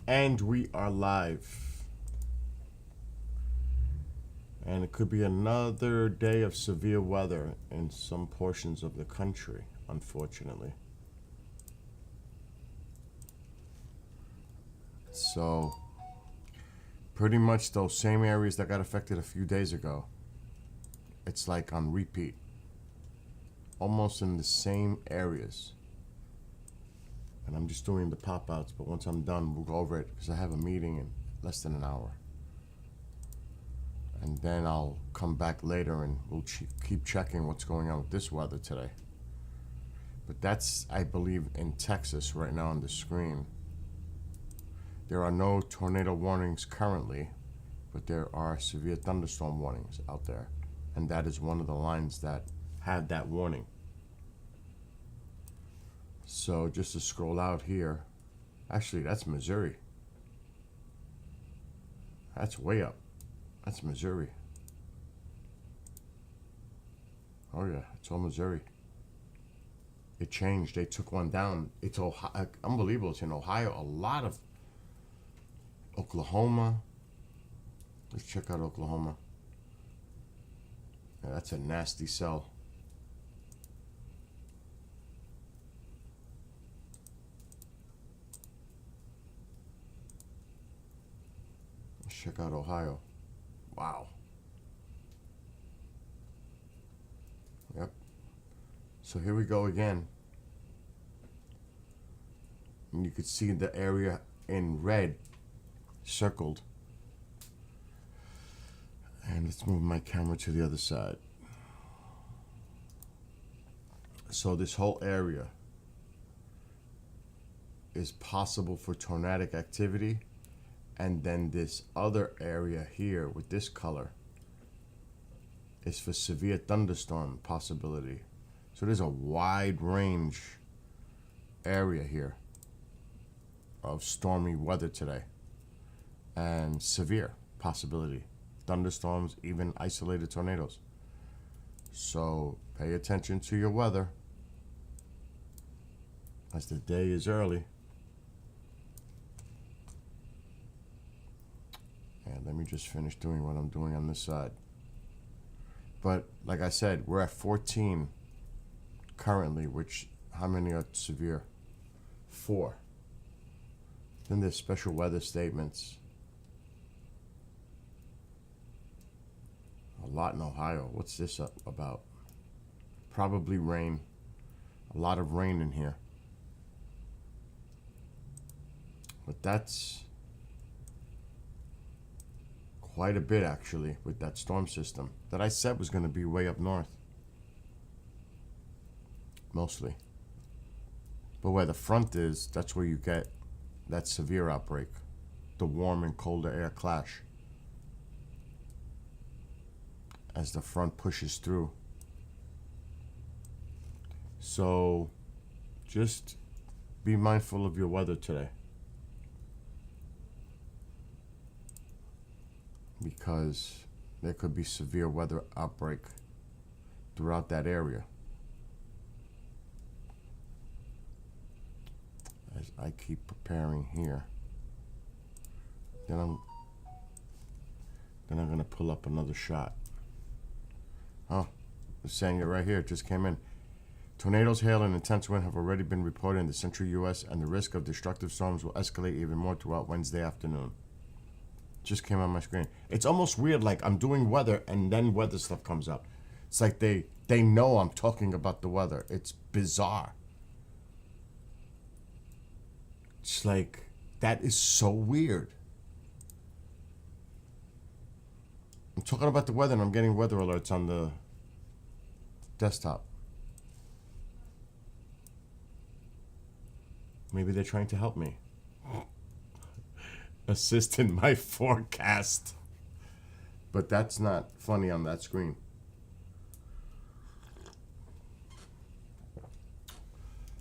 And we are live. And it could be another day of severe weather in some portions of the country, unfortunately. So, pretty much those same areas that got affected a few days ago, it's like on repeat. Almost in the same areas. And I'm just doing the pop outs, but once I'm done, we'll go over it because I have a meeting in less than an hour. And then I'll come back later and we'll keep checking what's going on with this weather today. But that's, I believe, in Texas right now on the screen. There are no tornado warnings currently, but there are severe thunderstorm warnings out there. And that is one of the lines that had that warning. So just to scroll out here, actually that's Missouri. That's way up. That's Missouri. Oh yeah, it's all Missouri. It changed. They took one down. It's Ohio. Unbelievable. It's in Ohio. A lot of Oklahoma. Let's check out Oklahoma. Yeah, that's a nasty cell. Let's check out Ohio. Wow. Yep. So here we go again. And you could see the area in red circled. And let's move my camera to the other side. So this whole area is possible for tornadic activity. And then this other area here with this color is for severe thunderstorm possibility. So there's a wide range area here of stormy weather today and severe possibility. Thunderstorms, even isolated tornadoes. So pay attention to your weather as the day is early. And let me just finish doing what I'm doing on this side. But like I said, we're at 14 currently, which, how many are severe? 4. Then there's special weather statements. A lot in Ohio. What's this about? Probably rain. A lot of rain in here. But that's quite a bit actually with that storm system that I said was going to be way up north. Mostly. But where the front is, that's where you get that severe outbreak. The warm and colder air clash. As the front pushes through. So just be mindful of your weather today. Because there could be severe weather outbreak throughout that area. As I keep preparing here. Then I'm going to pull up another shot. Oh, they're saying it right here. It just came in. Tornadoes, hail, and intense wind have already been reported in the central U.S., and the risk of destructive storms will escalate even more throughout Wednesday afternoon. Just came on my screen. It's almost weird, like I'm doing weather and then weather stuff comes up. It's like they know I'm talking about the weather. It's bizarre. It's like, that is so weird. I'm talking about the weather and I'm getting weather alerts on the desktop. Maybe they're trying to help me. Assist in my forecast. But that's not funny on that screen.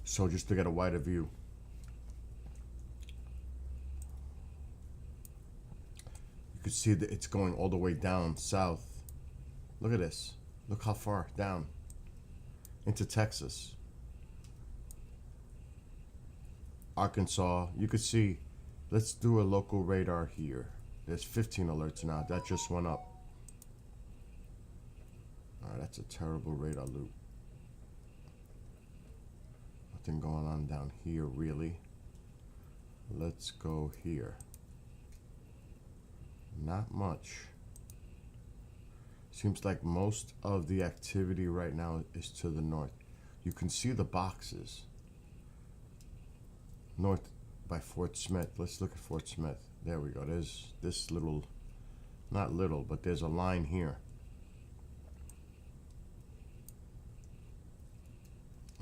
So just to get a wider view. You can see that it's going all the way down south. Look at this. Look how far down. Into Texas. Arkansas. You could see Let's do a local radar here. There's 15 alerts now. That just went up. Alright, that's a terrible radar loop. Nothing going on down here, really. Let's go here. Not much. Seems like most of the activity right now is to the north. You can see the boxes. North by Fort Smith. Let's look at Fort Smith. There we go. There's this little, not little, but there's a line here.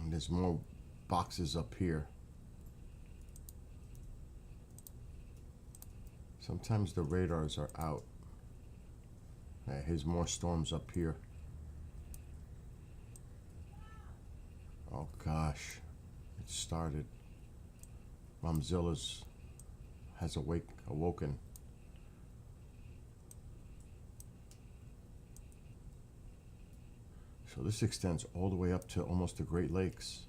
And there's more boxes up here. Sometimes the radars are out. Here's more storms up here. Oh gosh, it started. Momzilla's has awoken. So this extends all the way up to almost the Great Lakes.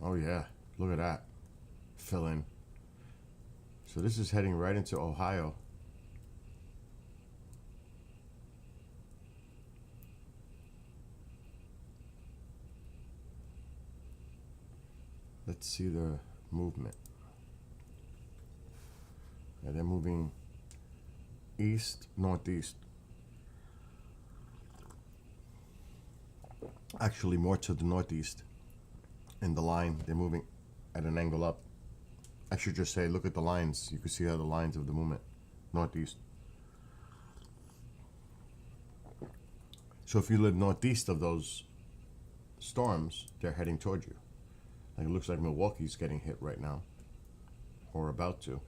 Oh yeah, look at that. Fill in. So this is heading right into Ohio. Let's see the movement. Yeah, they're moving east, northeast. Actually, more to the northeast. In the line, they're moving at an angle up. I should just say, look at the lines. You can see how the lines of the movement, northeast. So if you live northeast of those storms, they're heading toward you. Like it looks like Milwaukee's getting hit right now, or about to.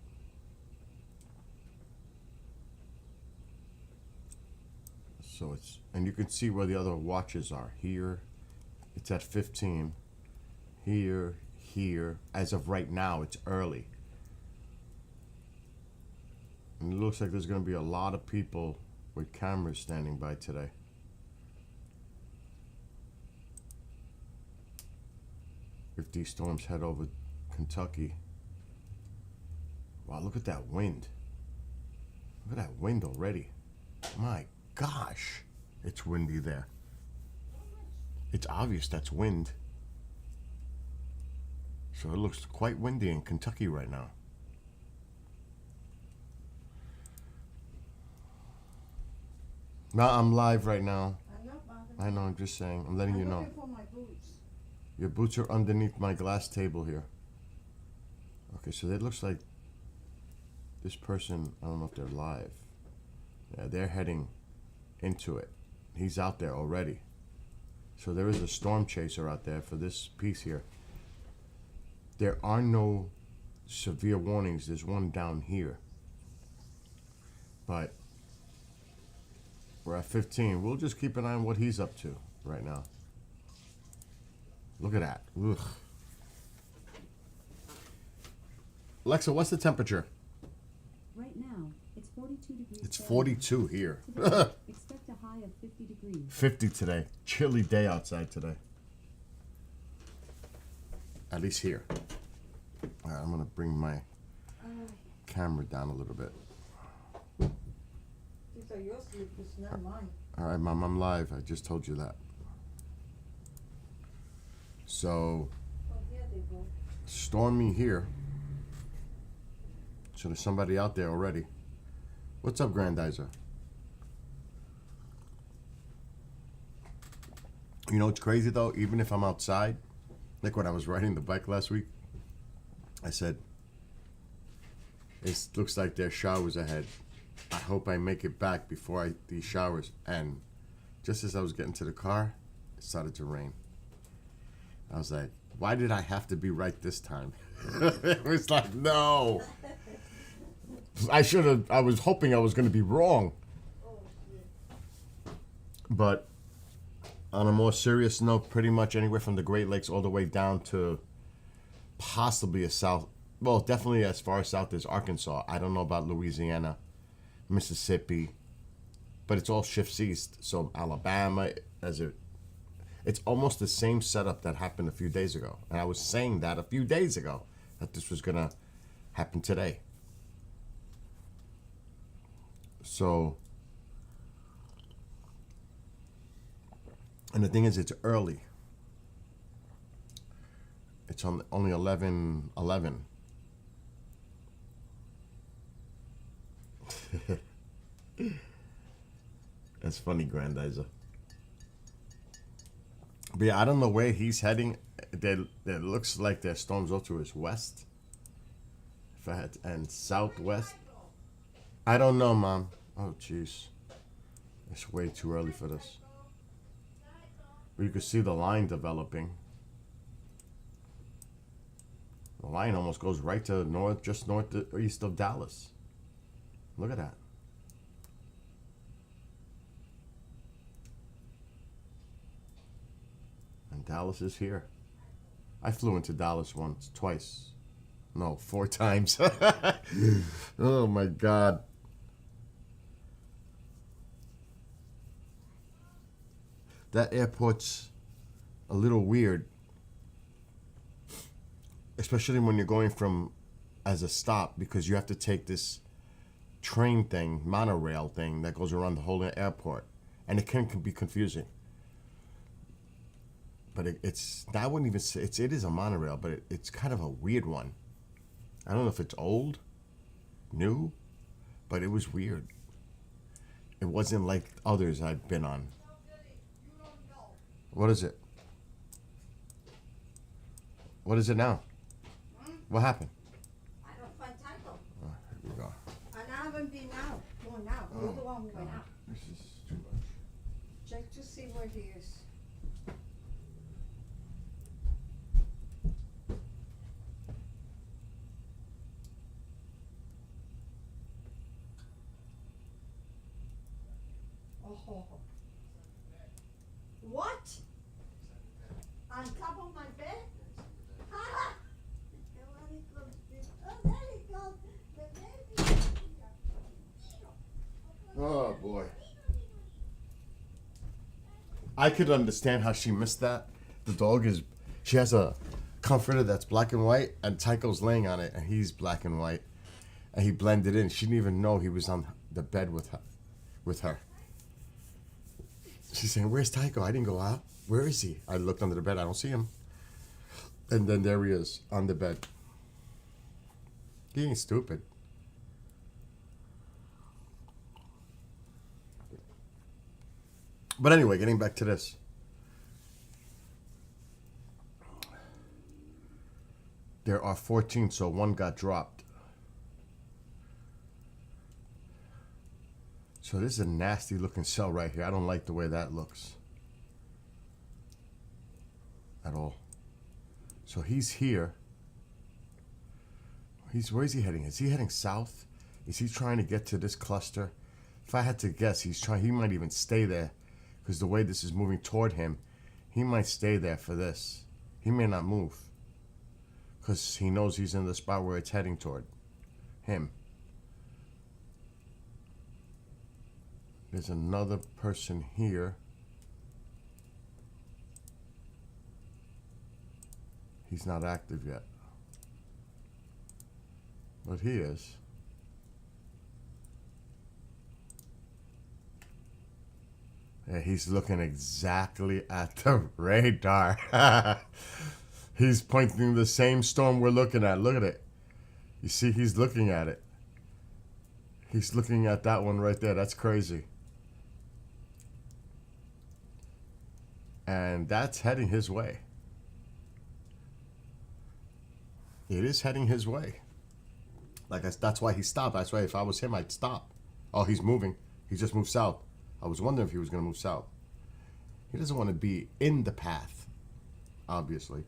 So it's, and you can see where the other watches are. Here, it's at 15. Here. As of right now, it's early. And it looks like there's going to be a lot of people with cameras standing by today. If these storms head over Kentucky. Wow, look at that wind. Look at that wind already. My gosh, it's windy there. It's obvious that's wind. So it looks quite windy in Kentucky right now. Now I'm live right now. I'm not bothering. I know, I'm just saying. I'm letting you know. I'm looking for my boots. Your boots are underneath my glass table here. Okay, so it looks like this person, I don't know if they're live. Yeah, they're heading into it. He's out there already. So there is a storm chaser out there for this piece here. There are no severe warnings. There's one down here. But we're at 15. We'll just keep an eye on what he's up to right now. Look at that. Ugh. Alexa, what's the temperature? Right now, it's 42 degrees. It's Fahrenheit. 42 here. Today, expect a high of 50 degrees. 50 today. Chilly day outside today. At least here. All right, I'm going to bring my camera down a little bit. These are your slippers, not mine. All right, Mom, I'm live. I just told you that. So, Oh, here they go. stormy here. So there's somebody out there already. What's up, Grandizer? You know, it's crazy though, even if I'm outside, like when I was riding the bike last week, I said, it looks like there's showers ahead. I hope I make it back before these showers. And just as I was getting to the car, it started to rain. I was like, why did I have to be right this time? It was like, no. I was hoping I was going to be wrong. Oh, shit. But on a more serious note, pretty much anywhere from the Great Lakes all the way down to possibly as south, well, definitely as far south as Arkansas. I don't know about Louisiana, Mississippi, but it's all shifts east. So Alabama, It's almost the same setup that happened a few days ago. And I was saying that a few days ago, that this was going to happen today. So, and the thing is, it's early. It's only 11:11. That's funny, Grandizer. But yeah, I don't know where he's heading. There looks like their storms also is west. If I had and southwest. I don't know, Mom. Oh, jeez. It's way too early for this. But you can see the line developing. The line almost goes right to north, just north to east of Dallas. Look at that. And Dallas is here. I flew into Dallas twice. No, 4 times. Oh my God. That airport's a little weird. Especially when you're going from as a stop, because you have to take this train thing, monorail thing that goes around the whole airport. And it can be confusing. But it's, I wouldn't even say, it is a monorail, but it's kind of a weird one. I don't know if it's old, new, but it was weird. It wasn't like others I've been on. What is it? What is it now? What happened? I don't find Tycho. Oh, here we go. And I haven't been out. Going out. You're the one who went out. This is too much. Check to see where he is. Oh. What? On top of my bed? Ha! Oh, there he goes. The baby. Oh boy. I could understand how she missed that. The dog is, she has a comforter that's black and white, and Tycho's laying on it, and he's black and white, and he blended in. She didn't even know he was on the bed with her. She's saying, "Where's Tycho? I didn't go out. Where is he?" I looked under the bed. I don't see him. And then there he is on the bed. He ain't stupid. But anyway, getting back to this. There are 14, so one got dropped. So this is a nasty looking cell right here. I don't like the way that looks. At all. So he's here. Where is he heading? Is he heading south? Is he trying to get to this cluster? If I had to guess, he might even stay there. Because the way this is moving toward him, he might stay there for this. He may not move. Because he knows he's in the spot where it's heading toward him. There's another person here. He's not active yet. But he is. Yeah, he's looking exactly at the radar. He's pointing the same storm we're looking at. Look at it. You see, he's looking at it. He's looking at that one right there. That's crazy. And that's heading his way. It is heading his way. That's why he stopped. That's why if I was him, I'd stop. Oh, he's moving. He just moved south. I was wondering if he was going to move south. He doesn't want to be in the path, obviously.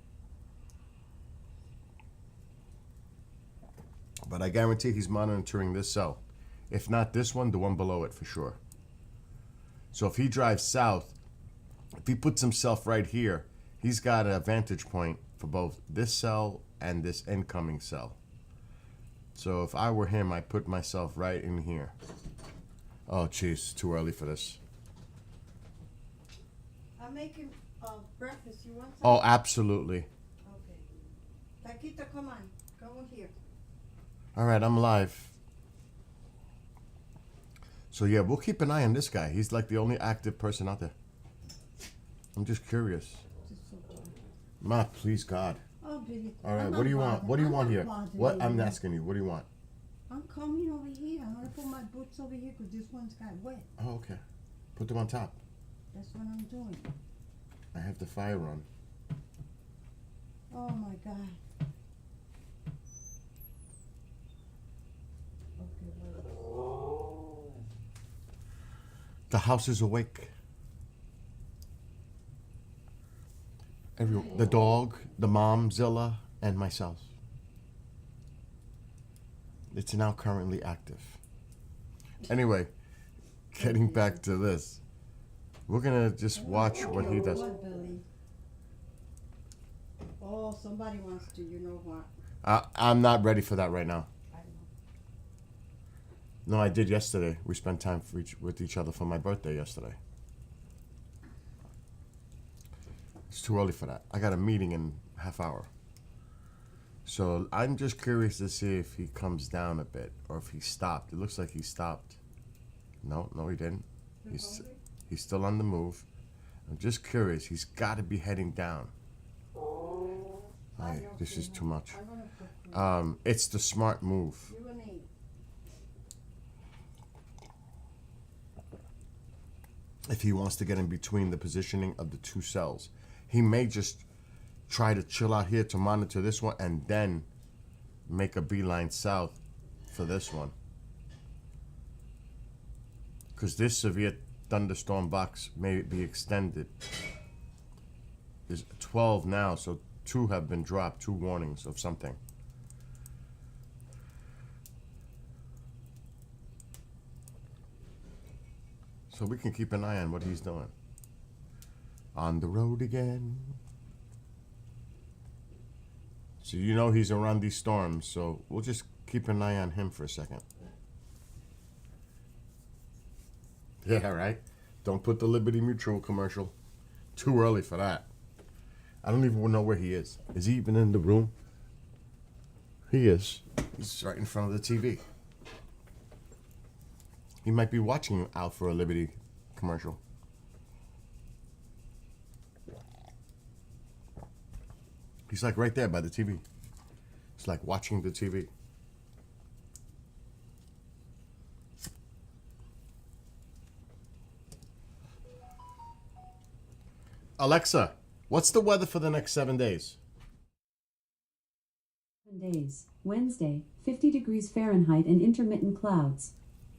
But I guarantee he's monitoring this cell. If not this one, the one below it for sure. So if he drives south, if he puts himself right here, he's got a vantage point for both this cell and this incoming cell. So if I were him, I'd put myself right in here. Oh, jeez, too early for this. I'm making breakfast, you want some? Oh, absolutely. Okay. Taquito, come on, come over here. All right, I'm live. So yeah, we'll keep an eye on this guy. He's like the only active person out there. I'm just curious. Just so quiet. Ma, please God. Oh, Billy. All right, I'm what not do you want? bothering- What do you I'm want not here? bothering What I'm you. asking you. What do you want? I'm coming over here. I'm gonna put my boots over here because this one's got wet. Oh, okay. Put them on top. That's what I'm doing. I have the fire on. Oh my God. Okay, well, The house is awake. The dog, the mom, Zilla, and myself. It's now currently active. Anyway, getting back to this, we're gonna just watch what he does. What, Billy? Oh, somebody wants to, you know what? I'm not ready for that right now. I know. No, I did yesterday. We spent time with each other for my birthday yesterday. It's too early for that. I got a meeting in a half hour. So I'm just curious to see if he comes down a bit or if he stopped. It looks like he stopped. No, he didn't. You He's hungry? he's still on the move. I'm just curious. He's got to be heading down. Ay, this is too much. I'm gonna cook you. It's the smart move. You're gonna eat. If he wants to get in between the positioning of the two cells, he may just try to chill out here to monitor this one and then make a beeline south for this one. Because this severe thunderstorm box may be extended. There's 12 now, so 2 have been dropped, 2 warnings of something. So we can keep an eye on what he's doing. On the road again. So you know he's around these storms, so we'll just keep an eye on him for a second. Yeah, right? Don't put the Liberty Mutual commercial. Too early for that. I don't even know where he is. Is he even in the room? He is. He's right in front of the TV. He might be watching out for a Liberty commercial. He's like right there by the TV. It's like watching the TV. Alexa, what's the weather for the next 7 days? 7 days. Wednesday, 50 degrees Fahrenheit and intermittent clouds.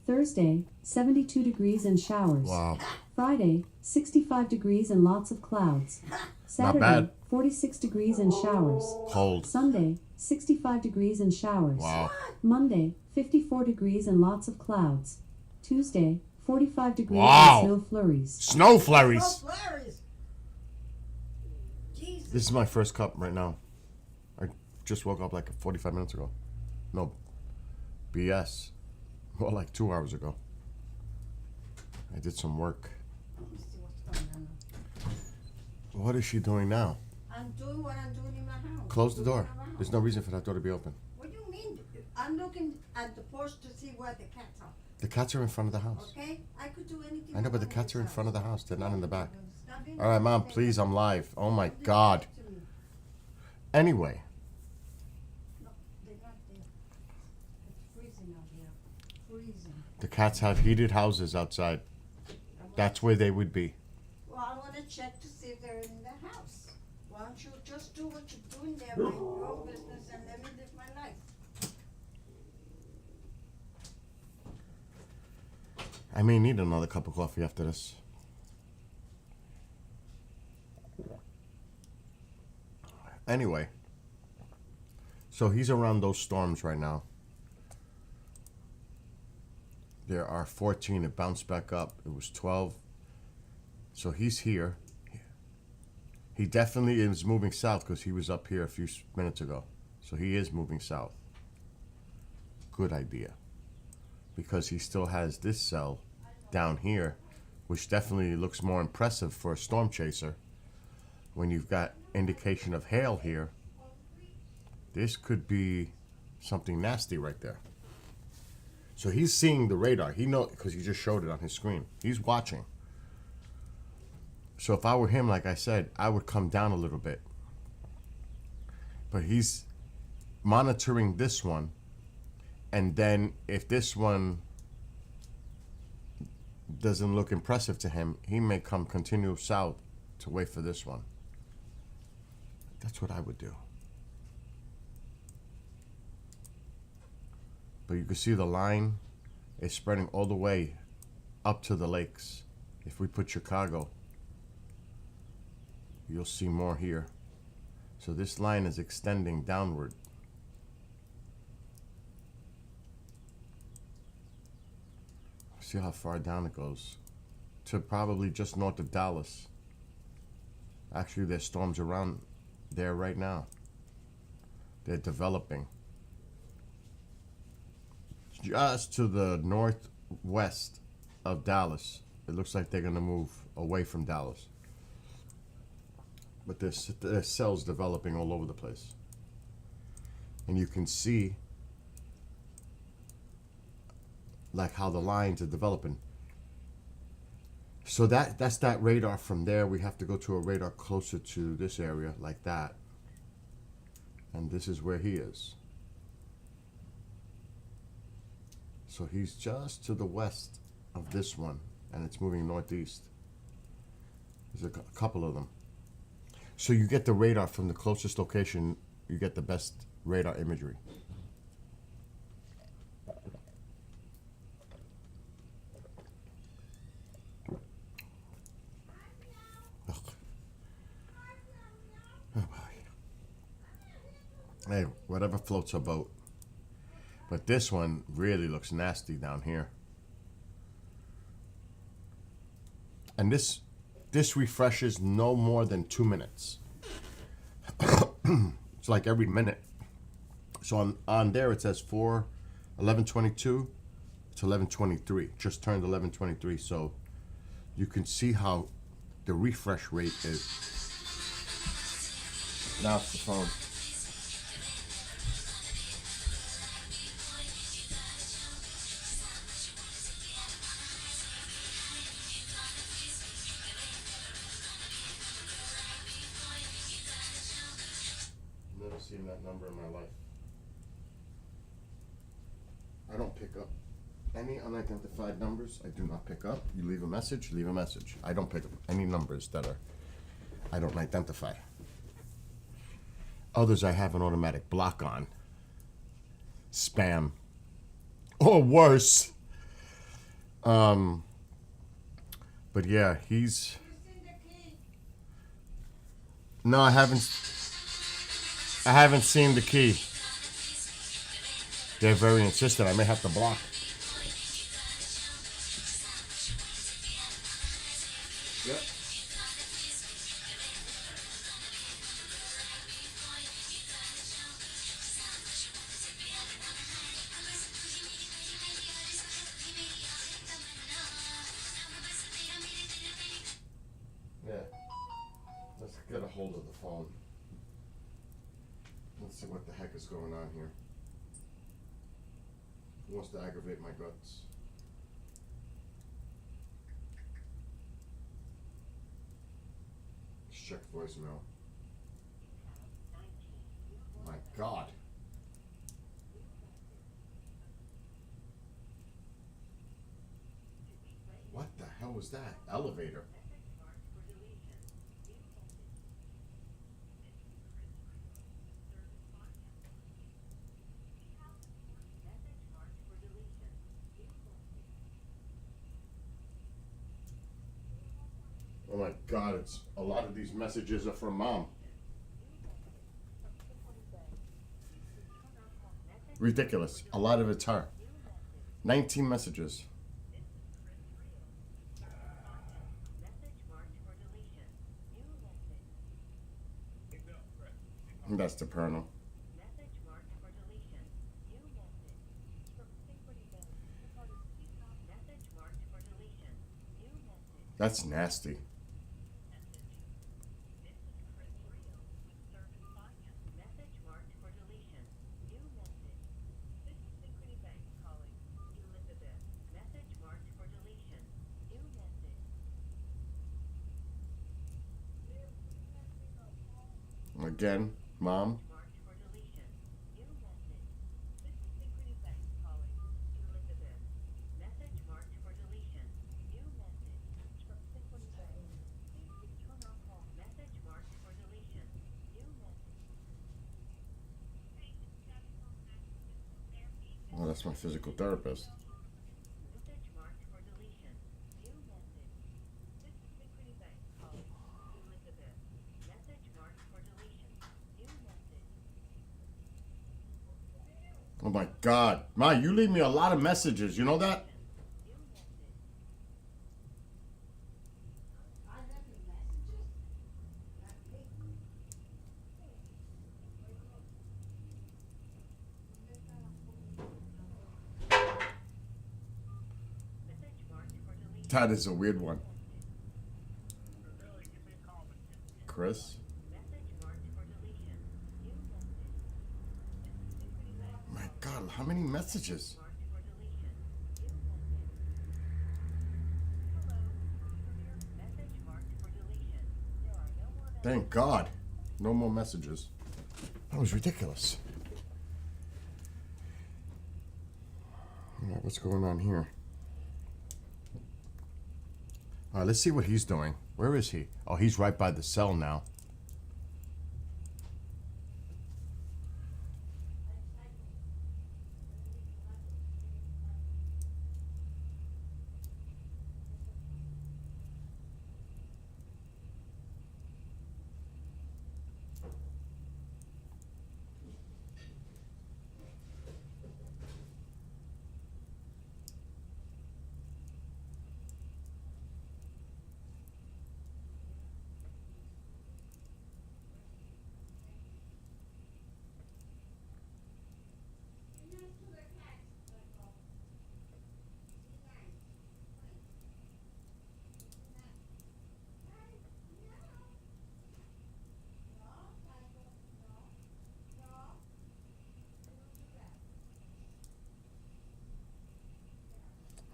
Thursday, 72 degrees and showers. Wow. Friday, 65 degrees and lots of clouds. Saturday, bad. 46 degrees and showers. Cold. Sunday, 65 degrees and showers. Wow. Monday, 54 degrees and lots of clouds. Tuesday, 45 degrees Wow. and snow flurries. Snow No flurries. flurries. Jesus. This is my first cup right now. I just woke up like 45 minutes ago. No. BS. Well, like 2 hours ago. I did some work. Let me see what's going on. What is she doing now? I'm doing what I'm doing in my house. Close the door. Moving around. There's no reason for that door to be open. What do you mean? I'm looking at the porch to see where the cats are. The cats are in front of the house. Okay? I could do anything. I know, but the wrong cats are with in this front of the house. house. They're not in the back. Stop being All right, Mom, irritating. please, I'm live. Oh my Don't do God. that to me. Anyway, No, they're not there. It's freezing out here. Freezing. the cats have heated houses outside. That's where they would be. Well, I want to check to see if they're in the house. Why don't you just do what you're doing there, mind your own business, and let me live my life. I may need another cup of coffee after this. Anyway, so he's around those storms right now. There are 14. It bounced back up. It was 12. So he's here. He definitely is moving south because he was up here a few minutes ago. So he is moving south. Good idea. Because he still has this cell down here, which definitely looks more impressive for a storm chaser. when you've got indication of hail here, this could be something nasty right there. So he's seeing the radar. He knows because he just showed it on his screen. He's watching. So if I were him, like I said, I would come down a little bit. But he's monitoring this one. And then if this one doesn't look impressive to him, he may continue south to wait for this one. That's what I would do. But you can see the line is spreading all the way up to the lakes. If we put Chicago, you'll see more here. So this line is extending downward. See how far down it goes? To probably just north of Dallas. Actually, there's storms around there right now. They're developing. Just to the northwest of Dallas. It looks like they're going to move away from Dallas. But there's cells developing all over the place. And you can see like how the lines are developing. So that's that radar from there. We have to go to a radar closer to this area like that. And this is where he is. So he's just to the west of this one, and it's moving northeast. There's a couple of them. So you get the radar from the closest location, you get the best radar imagery. Ugh. Oh boy. Hey, whatever floats our boat. But this one really looks nasty down here. And this refreshes no more than 2 minutes. It's like every minute. So on there it says 11:22 to 11:23. Just turned 11:23. So you can see how the refresh rate is. Now it's the phone. Never seen that number in my life. I don't pick up any unidentified numbers. I do not pick up. You leave a message, leave a message. I don't pick up any numbers that I don't identify. Others I have an automatic block on. Spam. Or worse. But yeah, he's... No, I haven't seen the key. They're very insistent. I may have to block. Yep. Yeah. Let's get a hold of the phone. Let's see what the heck is going on here. He wants to aggravate my guts. Let's check voicemail. My God. What the hell was that? Elevator. Oh my God, it's a lot of these messages are from Mom. Ridiculous. A lot of it's her. 19 messages. And that's the Pernal. That's nasty. Again, Mom. Marked for deletion. New message. This is Synchrony Bank calling to Elizabeth. Message marked for deletion. New message from Synchrony Bank. Please return our call. Message marked for deletion. New message. Oh, that's my physical therapist. Message marked for deletion. New message. This is Synchrony Bank calling to Elizabeth. Message marked for deletion. New message. Oh my God, Ma, you leave me a lot of messages. You know that? New message. I left you messages. Not me. Message marked for deletion. That is a weird one. Chris? Message marked for deletion. New message. This is Synchrony Bank My God, how many messages? marked for deletion. New message. Hello, computer. Message marked for deletion. There are no more messages. Thank God. No more messages. That was ridiculous. All right, what's going on here? All right, let's see what he's doing. Where is he? Oh, he's right by the cell now.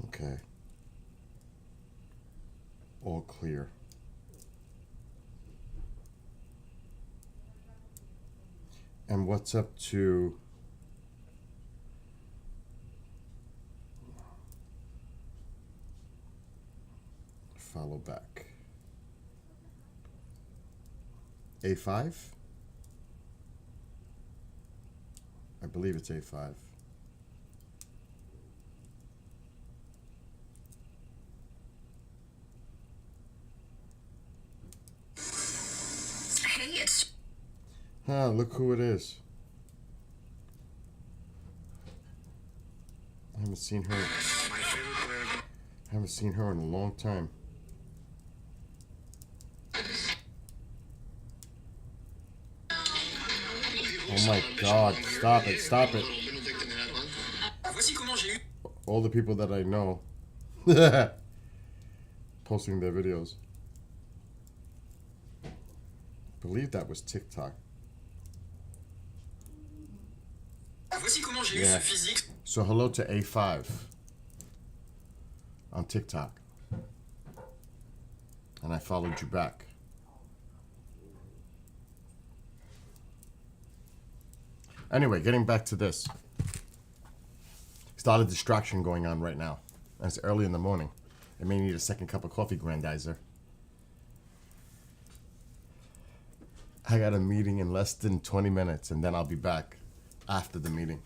Okay. All clear. And what's up to follow back? A5? I believe it's A5. Hey, it's Ah, look who it is. I haven't seen her. my favorite player. Haven't seen her in a long time. Oh my God! Stop it! Stop it! Voici comment j'ai eu. All the people that I know posting their videos. Believe that was TikTok. Voici comment j'ai eu Yeah. ce physique. So hello to A5 on TikTok. And I followed you back. Anyway, getting back to this. There's a lot of distraction going on right now. And it's early in the morning. I may need a second cup of coffee, Grandizer. I got a meeting in less than 20 minutes, and then I'll be back after the meeting.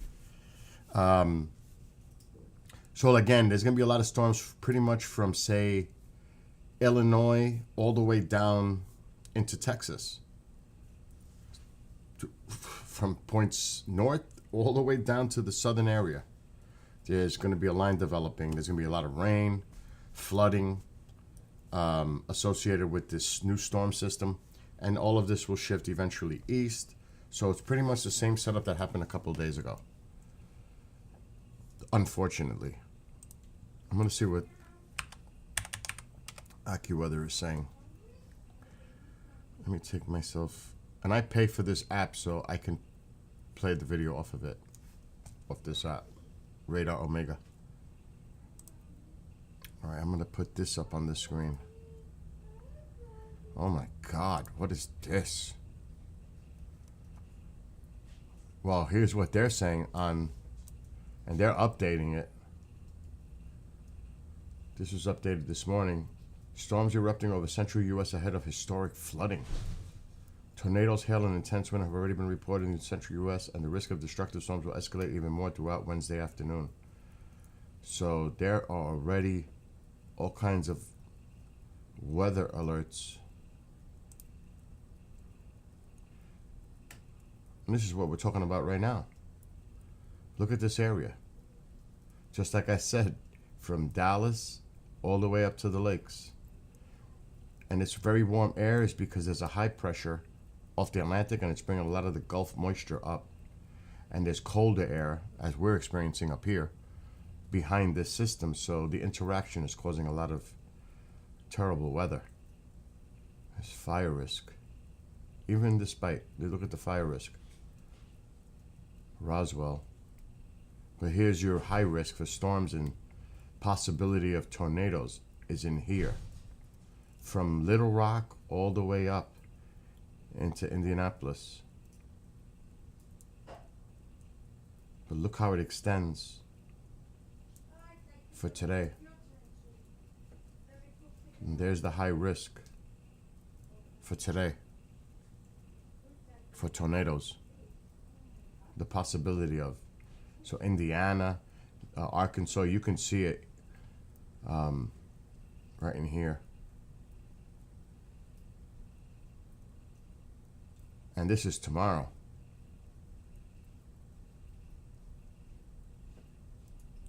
So again, there's going to be a lot of storms pretty much from, say, Illinois all the way down into Texas. From points north all the way down to the southern area. There's going to be a line developing. There's going to be a lot of rain, flooding associated with this new storm system. And all of this will shift eventually east. So it's pretty much the same setup that happened a couple of days ago. Unfortunately. I'm going to see what AccuWeather is saying. Let me take myself... And I pay for this app so I can play the video off of it. Off this app. Radar Omega. Alright, I'm going to put this up on the screen. Oh my God, what is this? Well, here's what they're saying on, and they're updating it. This was updated this morning. Storms erupting over central U.S. ahead of historic flooding. Tornadoes, hail, and intense wind have already been reported in the central U.S., and the risk of destructive storms will escalate even more throughout Wednesday afternoon. So there are already all kinds of weather alerts. And this is what we're talking about right now. Look at this area. Just like I said, from Dallas all the way up to the lakes. And it's very warm air is because there's a high pressure off the Atlantic, and it's bringing a lot of the Gulf moisture up. And there's colder air, as we're experiencing up here, behind this system. So the interaction is causing a lot of terrible weather. There's fire risk. Even despite, look at the fire risk. Roswell. But here's your high risk for storms and possibility of tornadoes is in here. From Little Rock all the way up into Indianapolis. But look how it extends for today. And there's the high risk for today for tornadoes. The possibility of. So Indiana, Arkansas, you can see it right in here. And this is tomorrow.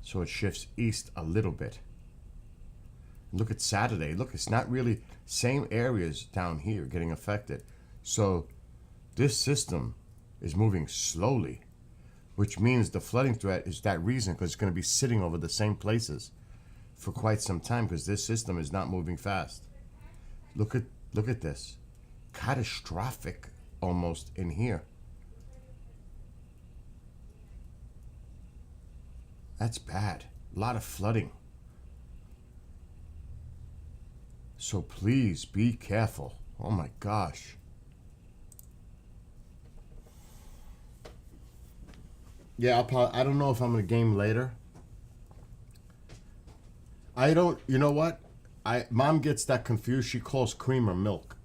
So it shifts east a little bit. Look at Saturday. Look, it's not really same areas down here getting affected. So this system is moving slowly, which means the flooding threat is that reason, because it's going to be sitting over the same places for quite some time, because this system is not moving fast. Look at this. Catastrophic almost in here. That's bad. A lot of flooding. So please be careful. Oh my gosh. Yeah, I don't know if I'm gonna game later. I don't. You know what? Mom gets that confused. She calls creamer milk.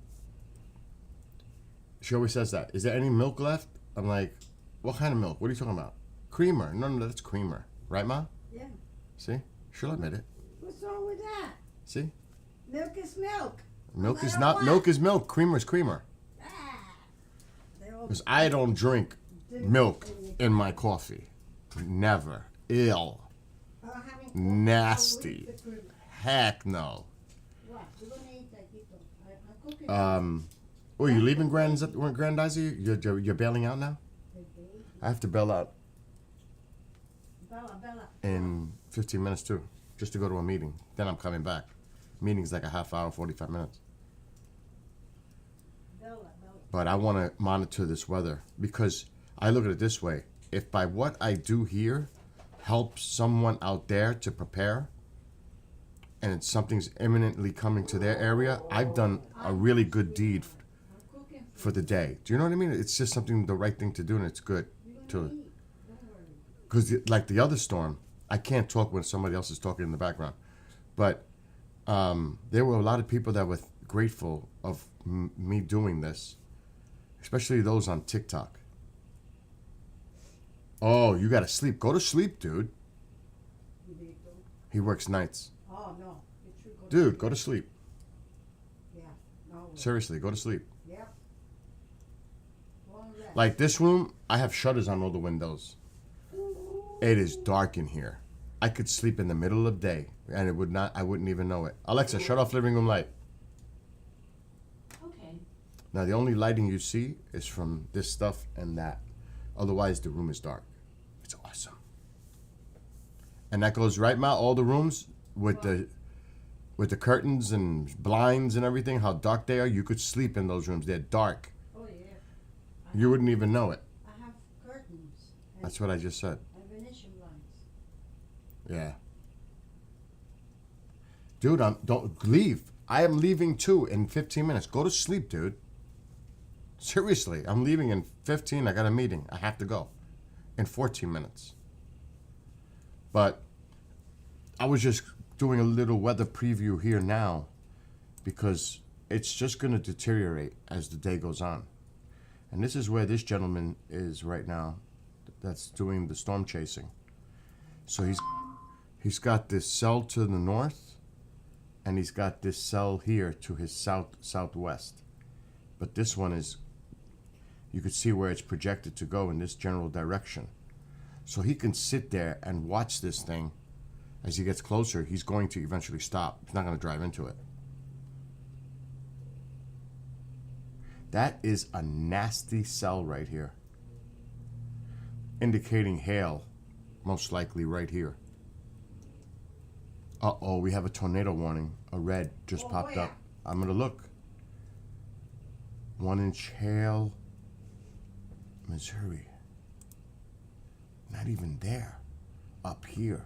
She always says that. Is there any milk left? I'm like, what kind of milk? What are you talking about? Creamer. No, that's creamer. Right, Ma? Yeah. See? She'll admit it. What's wrong with that? See? Milk is milk. Milk No is matter not. what. Milk is milk. Creamer is creamer. Ah. They're all Because I don't drink milk in my coffee. Never. Ill. having Nasty. with the creamer. Heck no. What? We're gonna eat that, Tito. I'm cooking. Oh, you leaving Grandizer? You're bailing out now? I have to bail out Bella. in 15 minutes too, just to go to a meeting. Then I'm coming back. Meeting's like a half hour, 45 minutes. Bella. But I want to monitor this weather because I look at it this way. If by what I do here helps someone out there to prepare and something's imminently coming to their area, I've done a really good deed I'm cooking for the day. Do you know what I mean? It's just something, the right thing to do, and it's good. to To, eat. Don't worry. because like the other storm, I can't talk when somebody else is talking in the background. But there were a lot of people that were grateful of me doing this, especially those on TikTok. Oh, you gotta sleep. Go to sleep, dude. He works nights. Oh no. You should go. Dude, go to sleep. Yeah. No. Seriously, go to sleep. Yep. Go on rest. Like this room, I have shutters on all the windows. It is dark in here. I could sleep in the middle of the day and I wouldn't even know it. Alexa, shut off living room light. Okay. Now the only lighting you see is from this stuff and that. Otherwise the room is dark. It's awesome. And that goes right, Ma, all the rooms with the curtains and blinds and everything, how dark they are, you could sleep in those rooms. They're dark. Oh yeah. You wouldn't even know it. I have curtains. And That's what I just said. Venetian blinds. Yeah. Dude, don't leave. I am leaving too in 15 minutes. Go to sleep, dude. Seriously, I'm leaving in 15. I got a meeting. I have to go in 14 minutes. But I was just doing a little weather preview here now because it's just going to deteriorate as the day goes on. And this is where this gentleman is right now that's doing the storm chasing. So he's got this cell to the north and he's got this cell here to his southwest. But this one is, you could see where it's projected to go in this general direction. So he can sit there and watch this thing. As he gets closer, he's going to eventually stop. He's not going to drive into it. That is a nasty cell right here, indicating hail, most likely right here. Uh-oh, we have a tornado warning. A red just popped up. I'm going to look. 1-inch hail, Missouri. Not even there. Up here.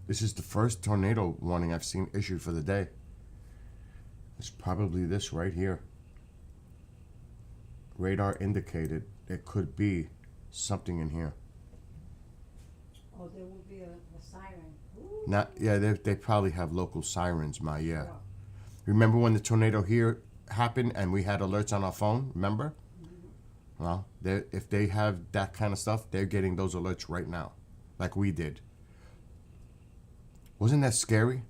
This is the first tornado warning I've seen issued for the day. It's probably this right here. Radar indicated it could be something in here. Oh, there will be a siren. Ooh. Not, yeah, they probably have local sirens, yeah. Remember when the tornado here happened and we had alerts on our phone? Remember? Mm-hmm. Well, if they have that kind of stuff, they're getting those alerts right now, like we did. Wasn't that scary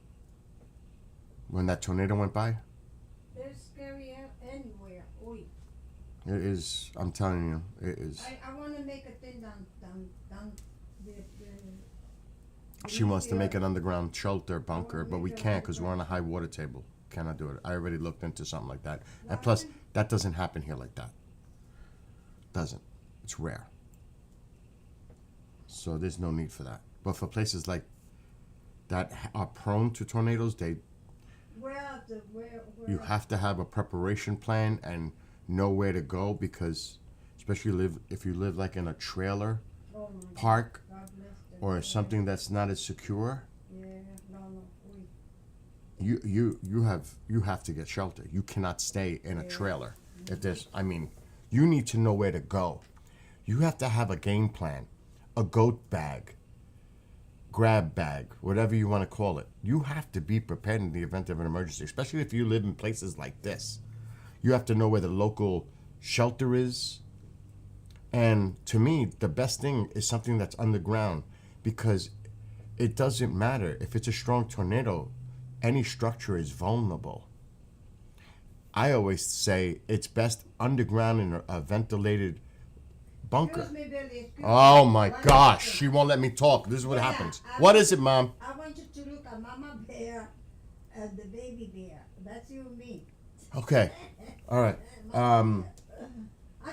when that tornado went by? They're scary anywhere. Oy. It is. I'm telling you, it is. I want to make a thing down the She wants to make an underground shelter bunker, but we can't because we're on a high water table. Cannot do it. I already looked into something like that. And plus, that doesn't happen here like that. Doesn't. It's rare. So there's no need for that. But for places like that are prone to tornadoes, you have to have a preparation plan and know where to go, because especially if you live like in a trailer park or something that's not as secure. You have to get shelter. You cannot stay in a trailer. If there's, you need to know where to go. You have to have a game plan, a goat bag, grab bag, whatever you want to call it. You have to be prepared in the event of an emergency, especially if you live in places like this. You have to know where the local shelter is. And to me, the best thing is something that's underground, because it doesn't matter if it's a strong tornado. Any structure is vulnerable. I always say it's best underground in a ventilated bunker. Excuse me, Billy. Excuse Oh me. my One gosh, second. she won't let me talk. This is what Yeah, happens. I What want- is it, Mom? I want you to look at Mama Bear and the baby bear. That's you and me. Okay. All right. I don't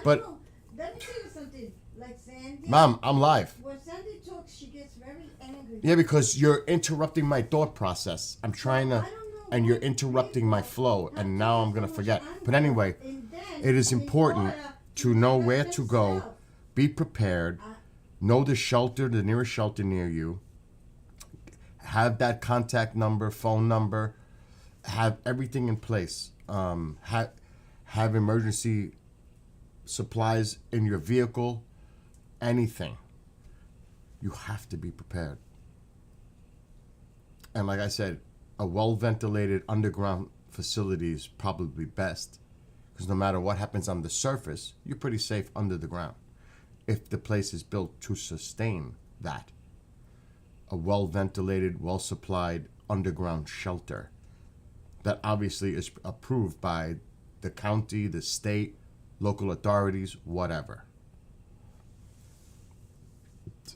but- know. Let me tell you something. Like Sandy. Mom, I'm live. When Sandy talks, she gets very angry. Yeah, because you're interrupting my thought process. I'm trying to, I don't know and you're what interrupting my flow, How and now I'm so gonna much forget. anger. But anyway, And then it is in important order to know where protect to go, themselves, be prepared, know the shelter, the nearest shelter near you, have that contact number, phone number, have everything in place. Have emergency supplies in your vehicle, anything. You have to be prepared. And like I said, a well-ventilated underground facility is probably best, because no matter what happens on the surface, you're pretty safe under the ground if the place is built to sustain that. A well-ventilated, well-supplied underground shelter that obviously is approved by the county, the state, local authorities, whatever.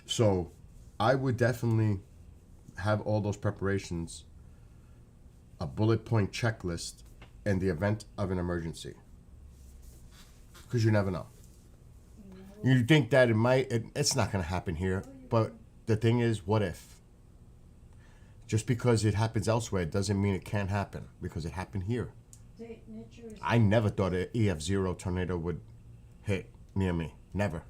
So I would definitely have all those preparations, a bullet point checklist in the event of an emergency. Because you never know. You think that it's not going to happen here, but the thing is, what if? Just because it happens elsewhere doesn't mean it can't happen, because it happened here. nature is I never thought an EF0 tornado would hit near me. Never.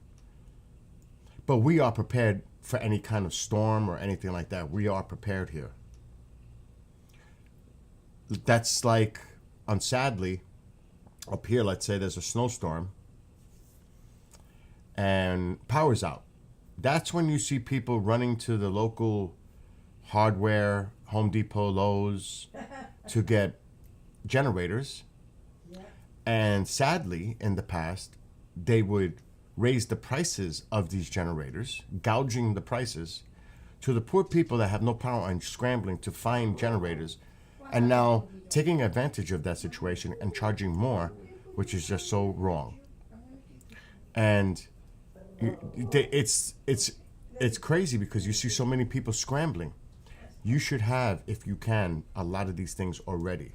But we are prepared for any kind of storm or anything like that. We are prepared here. That's like, sadly, up here, let's say there's a snowstorm and power's out. That's when you see people running to the local hardware, Home Depot, Lowe's, to get generators. And sadly, in the past, they would raise the prices of these generators, gouging the prices to the poor people that have no power and scrambling to find generators, and now taking advantage of that situation and charging more, which is just so wrong. And it's crazy because you see so many people scrambling. You should have, if you can, a lot of these things already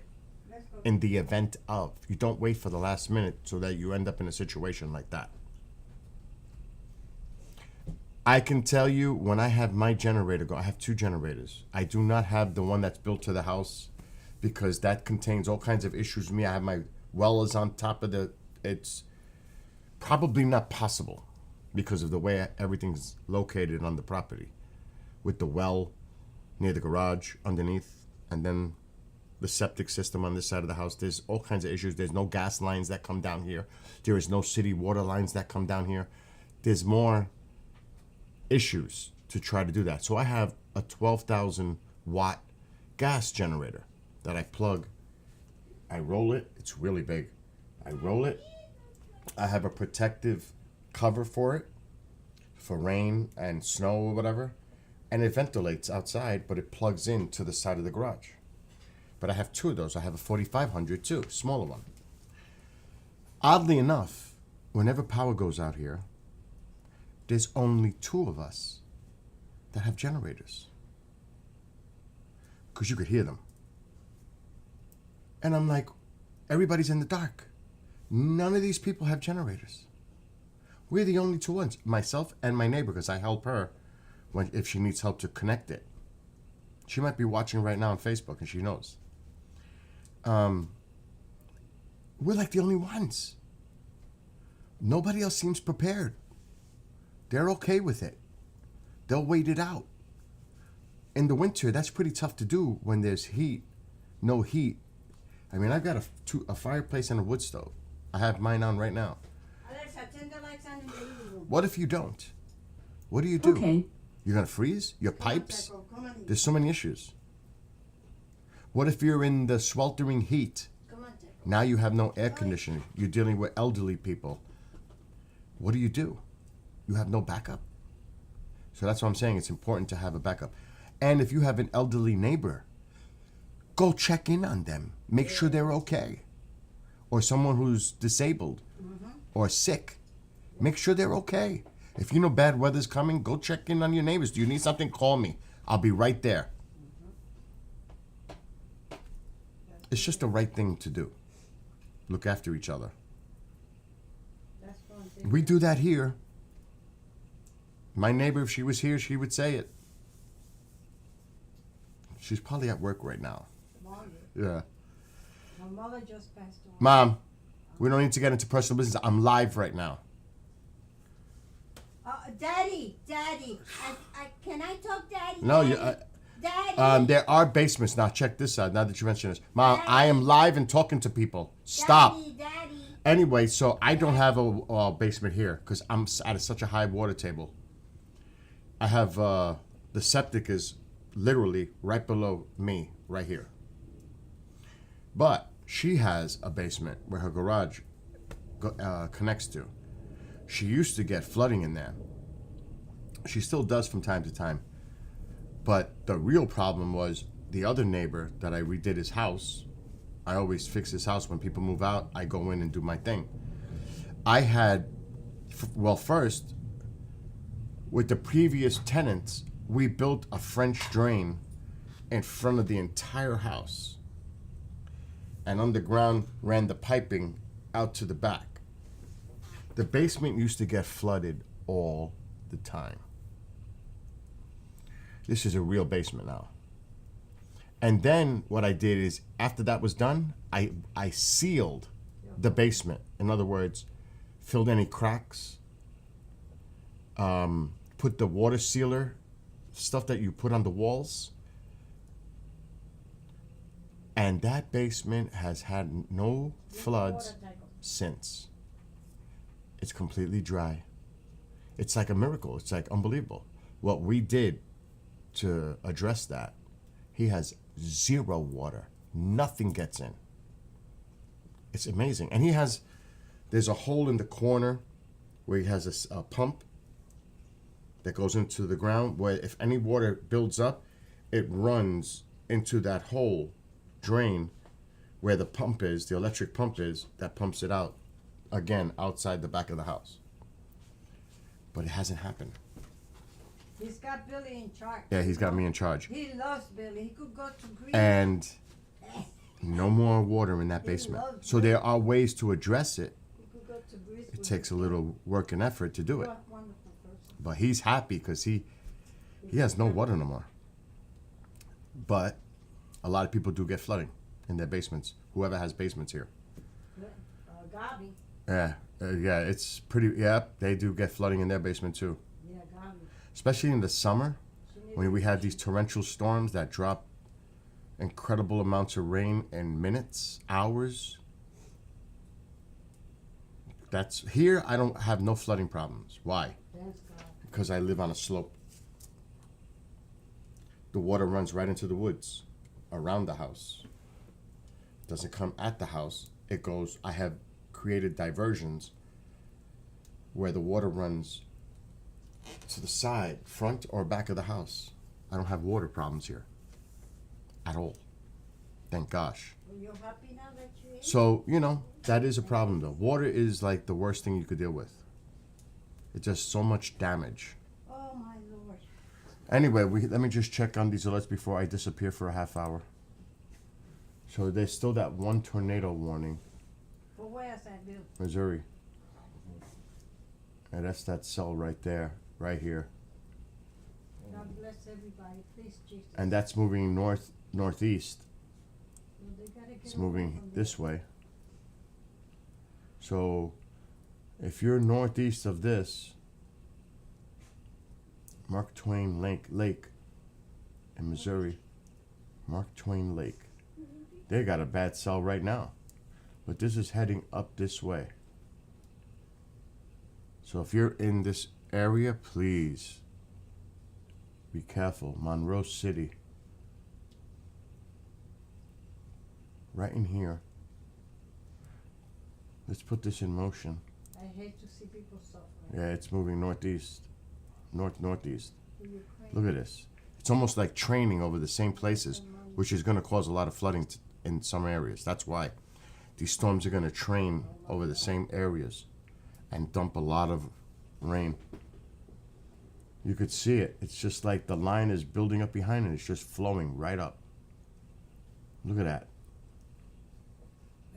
in the event of. You don't wait for the last minute so that you end up in a situation like that. I can tell you when I have my generator go, I have 2 generators. I do not have the one that's built to the house because that contains all kinds of issues with me. I have my well is on top of it's probably not possible because of the way everything's located on the property, with the well near the garage underneath, and then the septic system on this side of the house. There's all kinds of issues. There's no gas lines that come down here. There is no city water lines that come down here. There's more issues to try to do that. So I have a 12,000 watt gas generator that I plug. I roll it. It's really big. I roll it. I have a protective cover for it, for rain and snow or whatever, and it ventilates outside, but it plugs in to the side of the garage. But I have 2 of those. I have a 4500 too, smaller one. Oddly enough, whenever power goes out here, there's only 2 of us that have generators, because you could hear them. And I'm like, everybody's in the dark. None of these people have generators. We're the only 2 ones, myself and my neighbor, because I help her if she needs help to connect it. She might be watching right now on Facebook, and she knows. We're like the only ones. Nobody else seems prepared. They're okay with it. They'll wait it out. In the winter, that's pretty tough to do when there's heat, no heat. I mean, I've got a fireplace and a wood stove. I have mine on right now. Alexa, turn the lights on in the living room. What if you don't? What do you do? Okay. You're gonna freeze? Your Come on, pipes? Taco, come on in. There's so many issues. What if you're in the sweltering heat? Come on, Taco. Now you have no air conditioning. You're dealing with elderly people. What do? You have no backup. So that's what I'm saying. It's important to have a backup. And if you have an elderly neighbor, go check in on them. Make sure they're okay. Or someone who's disabled or sick. Make sure they're okay. If you know bad weather's coming, go check in on your neighbors. Do you need something? Call me. I'll be right there. It's just the right thing to do. Look after each other. That's fine. We do that here. My neighbor, if she was here, she would say it. She's probably at work right now. Mom, Yeah. my mother just passed away. Mom, we don't need to get into personal business. I'm live right now. Daddy, can I talk, Daddy? No, Daddy. there are basements now. Check this out. Now that you mention this, Mom, I am live and talking to people. Stop. Daddy. Anyway, so I don't have a basement here because I'm at such a high water table. I have the septic is literally right below me, right here. But she has a basement where her garage connects to. She used to get flooding in there. She still does from time to time. But the real problem was the other neighbor that I redid his house. I always fix his house. When people move out, I go in and do my thing. I had, first, with the previous tenants, we built a French drain in front of the entire house. And underground ran the piping out to the back. The basement used to get flooded all the time. This is a real basement now. And then what I did is, after that was done, I sealed the basement. In other words, filled any cracks, put the water sealer, stuff that you put on the walls. And that basement has had no floods. Water, Taco. since. It's completely dry. It's like a miracle. It's like unbelievable. What we did to address that, he has zero water. Nothing gets in. It's amazing. And there's a hole in the corner where he has a pump that goes into the ground where if any water builds up, it runs into that hole, drain, where the pump is, the electric pump is, that pumps it out, again, outside the back of the house. But it hasn't happened. He's got Billy in charge. Yeah, he's got me in charge. He loves Billy. He could go to Greece. And no more water in that basement. So there are ways to address it. He could go to Greece. It takes a little work and effort to do it. Wonderful person. But he's happy because he has no water no more. But a lot of people do get flooding in their basements. Whoever has basements here. Gabi. Yeah, it's pretty. Yeah, they do get flooding in their basement too. Yeah, Gabi. Especially in the summer She needs when we have these torrential storms that drop incredible amounts of rain in minutes, hours. That's here. I don't have no flooding problems. Why? Thanks God. Because I live on a slope. The water runs right into the woods around the house. It doesn't come at the house. It goes, I have created diversions where the water runs to the side, front or back of the house. I don't have water problems here at all. Thank gosh. Well, you're happy now that you're in? So, that is a problem though. Water is like the worst thing you could deal with. It's just so much damage. Oh, my Lord. Anyway, let me just check on these alerts before I disappear for a half hour. So there's still that one tornado warning, But where's that bill? Missouri. And that's that cell right there, right here. God bless everybody. Please, Jesus. And that's moving northeast. Well, they gotta get It's away moving from this there. way. So if you're northeast of this, Mark Twain Lake in Missouri, Mark Twain Lake, they got a bad cell right now. But this is heading up this way. So if you're in this area, please be careful. Monroe City. Right in here. Let's put this in motion. I hate to see people suffering. Yeah, it's moving northeast. Northeast. The Ukraine. Look at this. It's almost like training over the same places, which is going to cause a lot of flooding in some areas. That's why these storms are going to train over the same areas and dump a lot of rain. You could see it. It's just like the line is building up behind it. It's just flowing right up. Look at that.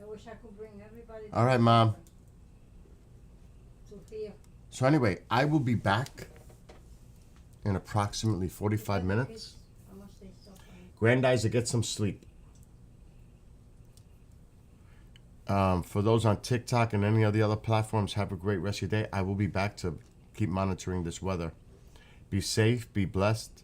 I wish I could bring everybody. All right, Mom. To here. So anyway, I will be back in approximately 45 minutes. How much they suffering. Grandizer, get some sleep. For those on TikTok and any of the other platforms, have a great rest of your day. I will be back to keep monitoring this weather. Be safe, be blessed,